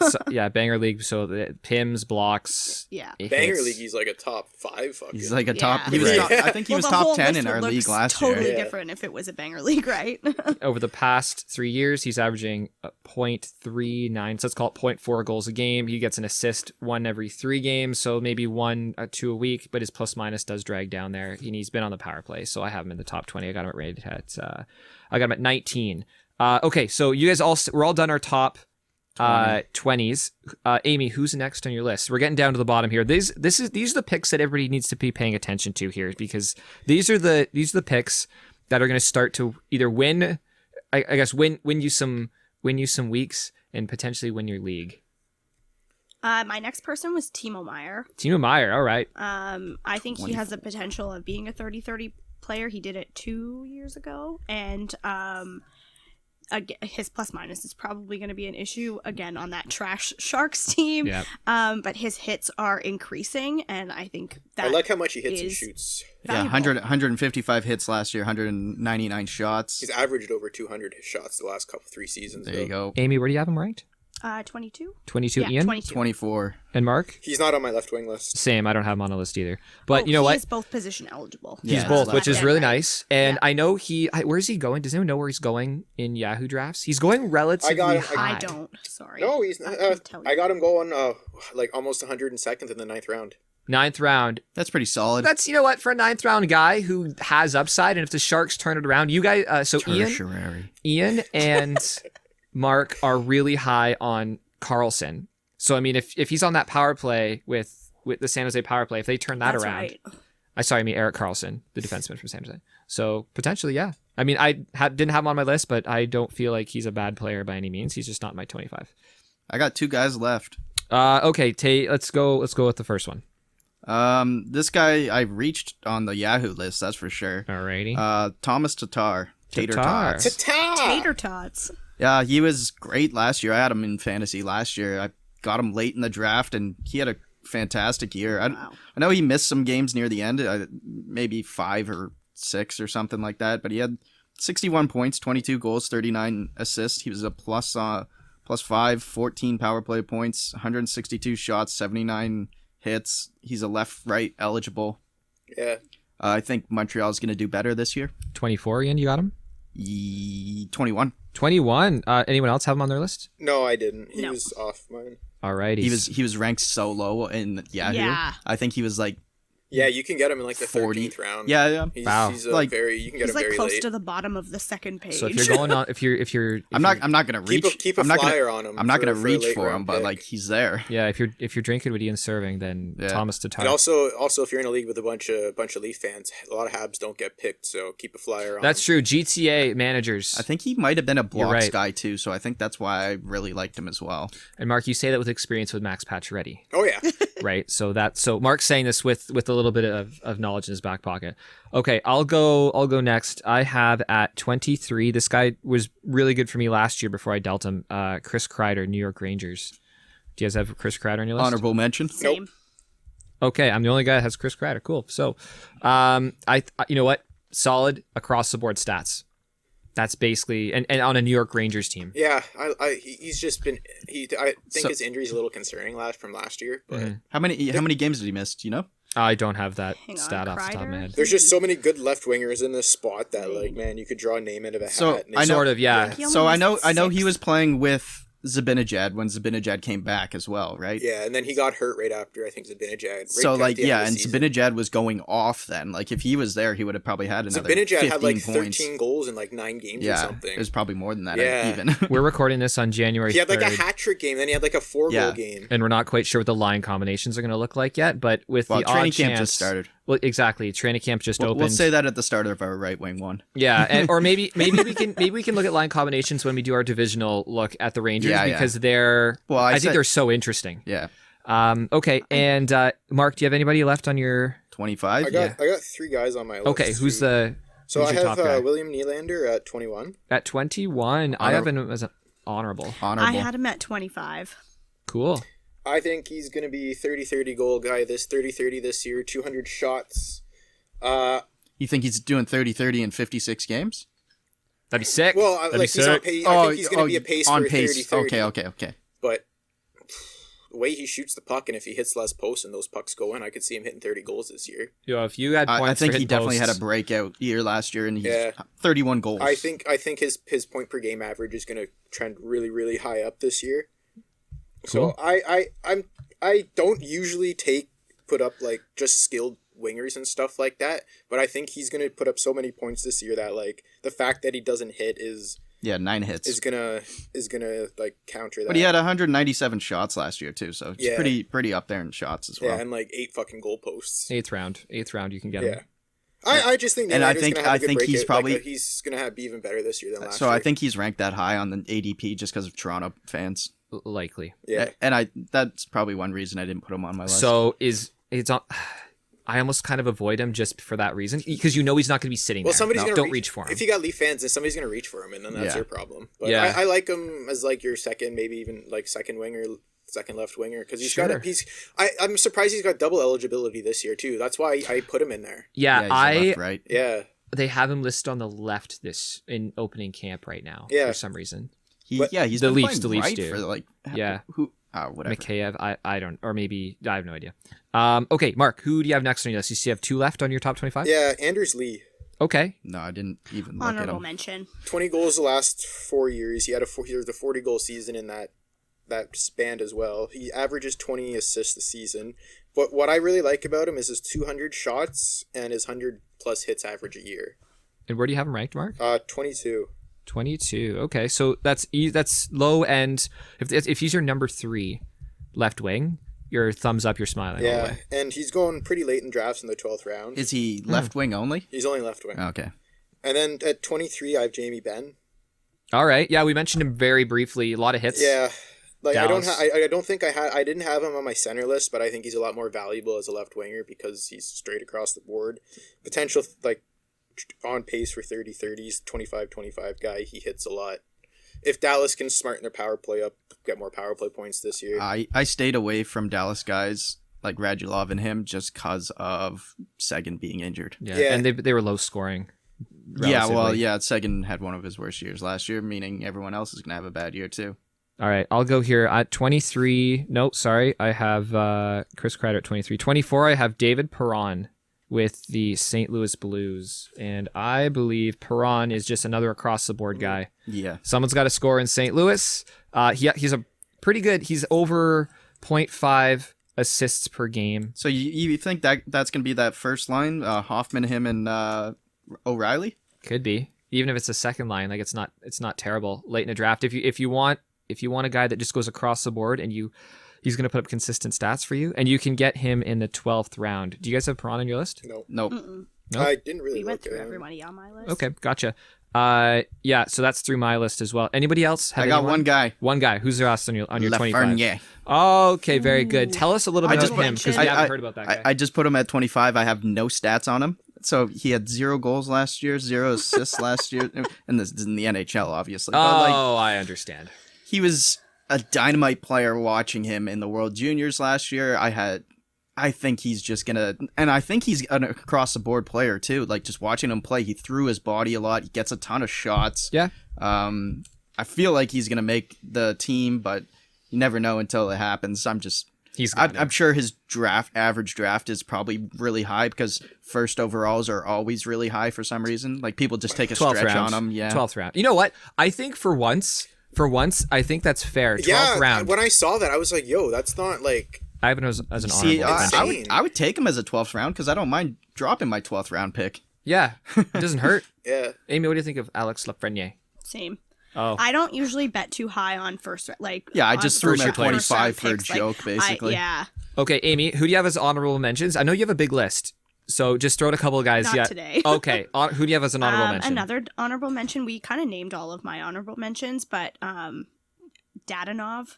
banger league. So the Pims blocks. Yeah. Banger hits. league, he's like a top 5. He's like a top. Yeah. He was Right. top, I think he Well, was the top whole 10 in list our would league look last totally year. Yeah. different if it was a banger league, right? Over the past 3 years, he's averaging 0.39. So let's call it 0.4 goals a game. He gets an assist 1 every 3 games, so maybe 1 2 a week. But his plus minus does drag down there. And he's been on the power play, so I have him in the top 20. I got him at rated at I got him at 19. Okay, so you guys we're all done our top 20s. Amy, who's next on your list? We're getting down to the bottom here. These are the picks that everybody needs to be paying attention to here, because these are the picks that are going to start to either win, I guess win you some weeks and potentially win your league. My next person was Timo Meyer. Timo Meyer. All right. I think he has the potential of being a 30-30 player. He did it 2 years ago, and his plus minus is probably going to be an issue again on that trash Sharks team. Yeah. But his hits are increasing, and I think that I like how much he hits and is shoots. Yeah, valuable. 155 hits last year, 199 shots. He's averaged over 200 shots the last 3 seasons. There you go. Amy, where do you have him ranked? 22. 22. Yeah, Ian 22. 24. and Mark. He's not on my left wing list. Same. I don't have him on a list either. But you know he what? is both position eligible. He's Yeah, both, it's which is left really and right. nice. And Yeah. I know where's he going? Does anyone know where he's going in Yahoo drafts? He's going relatively I got him. high. I don't. Sorry. No, he's not. I can't tell you. I got him going like almost 102nd in the 9th round. 9th round. That's pretty solid. That's, you know what, for a 9th round guy who has upside, and if the Sharks turn it around, you guys, so Tertiary. Ian and Mark are really high on Carlson. So I mean, if he's on that power play with the San Jose power play, if they turn that That's around, right. I mean Eric Carlson, the defenseman from San Jose. So potentially, yeah. I mean, I didn't have him on my list, but I don't feel like he's a bad player by any means. He's just not my 25. I got 2 guys left. Okay, Tate, let's go with the first one. This guy I reached on the Yahoo list, that's for sure. Alrighty. Thomas Tatar. Tater Tatar. Tots. Tater tots. Yeah, he was great last year. I had him in fantasy last year. I got him late in the draft, and he had a fantastic year. Wow. I know he missed some games near the end, maybe 5 or 6 or something like that, but he had 61 points, 22 goals, 39 assists. He was a plus 5, 14 power play points, 162 shots, 79 hits. He's a left-right eligible. Yeah. I think Montreal's going to do better this year. 24, Ian, you got him? 21. 21. Anyone else have him on their list? No, I didn't. He No. was off mine. Alrighty. He was ranked so low in Yahoo. Yeah. I think he was like Yeah, you can get him in like the 40. 13th round. Yeah. Wow. He's Like, you can get He's him like very close late. to the bottom of the second page. So if you're going on, if you're, I'm not gonna reach. Keep a I'm not flyer gonna, on him. I'm not for- gonna for a reach late for him, round but pick. like he's there. Yeah, if you're drinking with Ian serving, then Yeah. Thomas Tatar. And also if you're in a league with a bunch of Leaf fans, a lot of Habs don't get picked, so keep a flyer on. That's him. true. GTA managers. I think he might have been a blocks right. guy too, so I think that's why I really liked him as well. And Mark, you say that with experience with Max Pacioretty, Oh yeah. right? So Mark's saying this with a little bit of knowledge in his back pocket. Okay, I'll go next. I have at 23. This guy was really good for me last year before I dealt him. Chris Kreider, New York Rangers. Do you guys have Chris Kreider on your list? Honorable mention. Same. Okay, I'm the only guy that has Chris Kreider. Cool. So, you know what? Solid across the board stats. That's basically and on a New York Rangers team. Yeah, he's just been I think So- his injury's a little concerning from last year, but Mhm. How many games did he miss? Do you know? I don't have that Hang on, stat off the top of my Kreider? head. there's just so many good left wingers in this spot that like, man, you could draw a name out of a hat. So, and I it's- know- Sort of, yeah. He only So I missed know he 6. was playing with Zibanejad when Zibanejad came back as well, right? Yeah, and then he got hurt right after I think Zibanejad. Right So at like the end of the and season. Zibanejad was going off then. Like if he was there, he would have probably had another Zibanejad 15 had like points. 13 goals in like 9 games or Yeah, something. it was probably more than that Yeah. even. We're recording this on January He had like 3rd, a hat trick game, then he had like a 4 Yeah. goal game. and we're not quite sure what the line combinations are going to look like yet. But with Well, the training odd camp chance, just started. Well, exactly. Training camp just We'll opened. say that at the start of our right wing one. Yeah, or maybe we can look at line combinations when we do our divisional look at the Rangers Yeah, yeah. because they're Well, I think said- they're so interesting. Yeah, Okay, and Mark, do you have anybody left on your? 25. I got 3 guys on my list. Okay, who's too. So who's I your have top guy? William Nylander at 21. At 21? I have him as an honorable. Honorable. I had him at 25. Cool. I think he's going to be 30-30 goal guy 30-30 this year, 200 shots. You think he's doing 30-30 in 56 games? That'd be sick. Well, That'd like be he's on sick. pace. I think he's going to be a pace on for pace. 30-30. Okay. But the way he shoots the puck, and if he hits less posts and those pucks go in, I could see him hitting 30 goals this year. Yo, if you had points I think for he hit definitely had a posts- breakout year last year, and he's Yeah. 31 goals. I think his point per game average is going to trend really, really high up this year. Cool. So I don't usually put up like just skilled wingers and stuff like that, but I think he's going to put up so many points this year that like the fact that he doesn't hit is 9 hits. gonna like counter that. But he had 197 shots last year too, so it's Yeah. pretty up there in shots as well. and like 8 fucking goal posts. Eighth round, you can get Yeah. him. I just think And I Nylander's think- gonna have I a good think he's breakout. probably- he's gonna be even better this year than last So year. I think he's ranked that high on the ADP just because of Toronto fans. likely. Yeah. And that's probably one reason I didn't put him on my list. So it's on. I almost kind of avoid him just for that reason because he's not going to be sitting Well, there. somebody's gonna Don't reach for him. If you got Leaf fans, then somebody's gonna reach for him, and then that's Yeah. your problem. But Yeah. I like him as like your second, maybe even like second winger, second left winger, because Sure. I'm surprised he's got double eligibility this year too. That's why I put him in there. yeah, he's a I left, right. Yeah. they have him listed on the left in opening camp right now Yeah. for some reason. He's But been the Leafs- playing the Leafs right do. for like Yeah. whatever. Mikheyev, I don't, or maybe I have no idea. Okay, Mark, who do you have next on your list? You have 2 left on your top 25? Yeah, Anders Lee. Okay. No, I didn't even look at Honorable him. mention. 20 goals the last 4 years. He had a 40-goal season in that span as well. He averages 20 assists a season. But what I really like about him is his 200 shots and his 100+ hits average a year. And where do you have him ranked, Mark? 22. 22. Okay, so that's low end. If he's your number 3 left wing, your thumbs up, you're smiling all the Yeah, way. and he's going pretty late in drafts in the 12th round. Is he left wing only? He's only left wing. Okay. And then at 23, I have Jamie Benn. All right. Yeah, we mentioned him very briefly. A lot of hits. Yeah, like Dallas. I don't think I didn't have him on my center list, but I think he's a lot more valuable as a left winger because he's straight across the board. Potential like on pace for 30-30s, 25-25 guy. He hits a lot. If Dallas can smarten their power play up, get more power play points this year. I stayed away from Dallas guys like Radulov and him just because of Seguin being injured. Yeah. And they were low scoring. relatively. Seguin had one of his worst years last year, meaning everyone else is going to have a bad year too. All right, I'll go here at 23. No, sorry. I have Chris Kreider at 23. 24, I have David Perron with the St. Louis Blues. And I believe Perron is just another across-the-board guy. Yeah. Someone's got to score in St. Louis. He's a pretty good. He's over 0.5 assists per game. So you think that's going to be that first line, Hoffman, him, and O'Reilly? Could be. Even if it's a second line, like it's not terrible late in a draft. If you want a guy that just goes across the board and he's going to put up consistent stats for you, and you can get him in the 12th round. Do you guys have Perron on your list? No. Nope. Mm-mm. Nope. I didn't really We went look through at him. everybody on my list. Okay, gotcha. Yeah, so that's through my list as well. Anybody else? Have I got anyone? one guy. One guy. Who's the rest on your 25? Lafreniere. Okay, very good. Tell us a little bit I just about him because we mentioned- haven't heard about that guy. I just put him at 25. I have no stats on him. So he had 0 goals last year, 0 assists last year, and this is in the NHL, obviously. But I understand. he was a dynamite player. Watching him in the World Juniors last year, I think he's just gonna, and I think he's an across the board player too. Like just watching him play, he threw his body a lot. He gets a ton of shots. Yeah. I feel like he's gonna make the team, but you never know until it happens. I'm sure his average draft is probably really high because first overalls are always really high for some reason. Like people just take a 12th stretch round. on him. Yeah. 12th round. You know what? I think for once, I think that's fair. 12th Yeah, round. when I saw that, I was like, yo, that's not like... I have him as an honorable See, mention. I would take him as a 12th round because I don't mind dropping my 12th round pick. Yeah, it doesn't hurt. Yeah. Amy, what do you think of Alex Lafreniere? Same. Oh, I don't usually bet too high on first, like. Yeah, I on just threw him first at round 25 for a picks, like, joke, basically. yeah, okay, Amy, who do you have as honorable mentions? I know you have a big list, so just throw out a couple of guys. not today. Okay, who do you have as an honorable mention? Another honorable mention. We kind of named all of my honorable mentions, but Dadanov,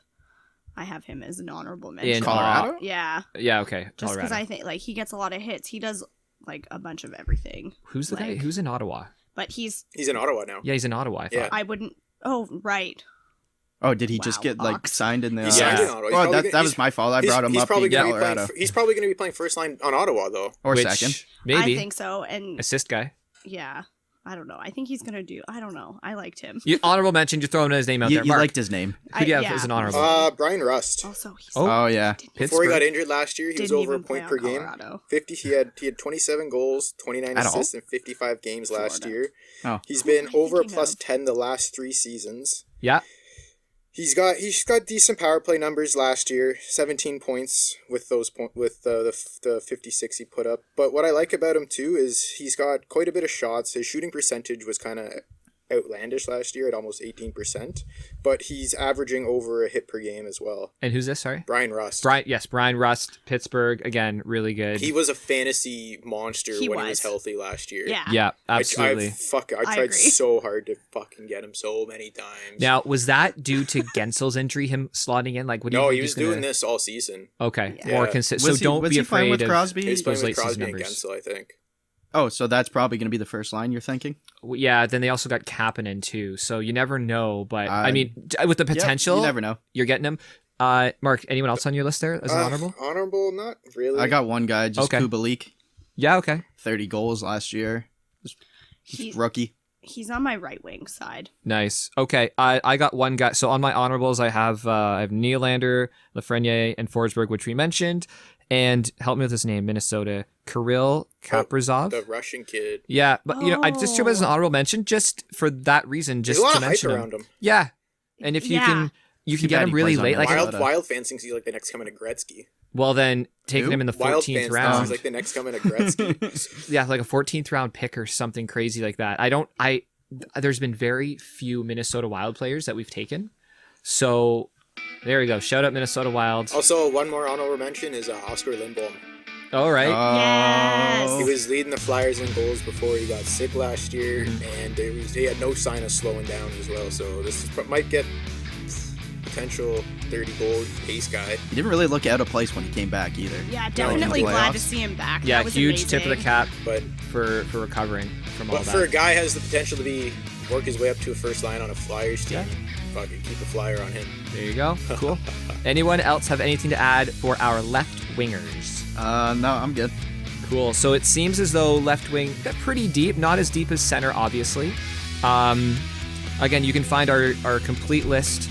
I have him as an honorable mention. In Colorado? Yeah, Yeah, okay, just because Colorado. I think like he gets a lot of hits. He does like a bunch of everything, Who's the guy? like- Who's in Ottawa? but he's. He's in Ottawa now. Yeah, he's in Ottawa. I thought. Yeah. I wouldn't. Oh, right. Oh, did he just Wow, get like Ox. signed in the? He signed in Ottawa. He's Oh, probably that gonna- was my fault. I brought him he's up probably in gonna be playing. Colorado He's probably going to be playing first line on Ottawa though. or Which, second. Maybe. I think so, and Assist guy. yeah, I don't know. I think he's gonna do. I don't know. I liked him. You, honorable mention. You're throwing his name out You, there. you Mark, liked his name. who do you have yeah. as an honorable? Brian Rust. Also, he's Oh. Oh yeah. didn't, Before he Pittsburgh. got injured last year, he was didn't over a even play point on per game. Colorado. 50. He had 27 goals, 29 At all? assists in 55 games last Florida. year. Oh. He's Who am been I over a thinking plus of? 10 the last 3 seasons. Yeah. He's got decent power play numbers last year, 17 points with those the 56 he put up. But what I like about him too is he's got quite a bit of shots. His shooting percentage was kind of outlandish last year at almost 18%, but he's averaging over a hit per game as well. And who's this? Sorry. Brian Rust. Brian Rust, Pittsburgh, again, really good. He was a fantasy monster when he was was. healthy last year. Yeah. Yeah, absolutely. I tried agree. so hard to fucking get him so many times. Now, was that due to Gensel's injury, him slotting in? Like, what do you No, think he was he's gonna... doing this all season. Okay, Yeah. more consistent. Was So don't was be he playing afraid with of Crosby? He was playing those with late season Crosby and numbers. Gensel, I think. Oh, so that's probably going to be the first line you're thinking? Yeah, then they also got Kapanen too, so you never know. But I Uh, mean, with the Yep, potential, you never know. you're getting him. Mark, anyone else on your list there as an honorable? Honorable, not really. I got one guy, just Okay. Kubalik, Yeah, okay. 30 goals last year. He, Rookie. he's on my right wing side. Nice. Okay, I got one guy. So on my honorables, I have Nylander, Lafreniere, and Forsberg, which we mentioned. And help me with his name, Minnesota, Kirill Kaprizov. The Russian kid. Yeah, but I just threw him as an Oh. honorable mention just for that reason, There's just a lot to of hype mention him. around him. Yeah, and if you Yeah. can Too get bad him he really plays on late, like Minnesota. Wild fans thinks he's like the next coming to Gretzky. well then taking Who? him in the Wild 14th fans round. thinks he's like the next coming to Gretzky. Yeah, like a 14th round pick or something crazy like that. There's been very few Minnesota Wild players that we've taken. So there we go. Shout out Minnesota Wild. Also, one more honorable mention is Oscar Lindblom. All right. Yes. He was leading the Flyers in goals before he got sick last year, and he had no sign of slowing down as well. So might get potential 30-goal pace guy. He didn't really look out of place when he came back either. Yeah, in the definitely glad to playoffs. see him back. Yeah, That was huge tip of the amazing. cap But for recovering from all but for a that. guy has the potential to work his way up to a first line on a Flyers team, fucking keep a flyer on him. There you go. Cool. Anyone else have anything to add for our left wingers? No, I'm good. Cool. So it seems as though left wing got pretty deep, not as deep as center, obviously. Again, you can find our complete list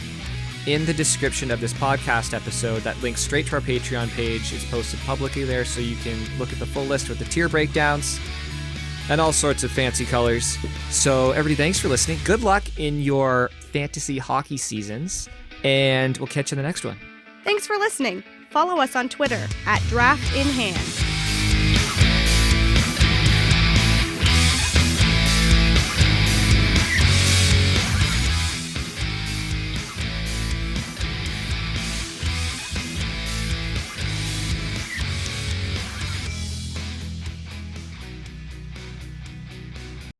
in the description of this podcast episode. That links straight to our Patreon page. It's posted publicly there, so you can look at the full list with the tier breakdowns and all sorts of fancy colors. So everybody, thanks for listening. Good luck in your fantasy hockey seasons, and we'll catch you in the next one. Thanks for listening. Follow us on Twitter @DraftInHand.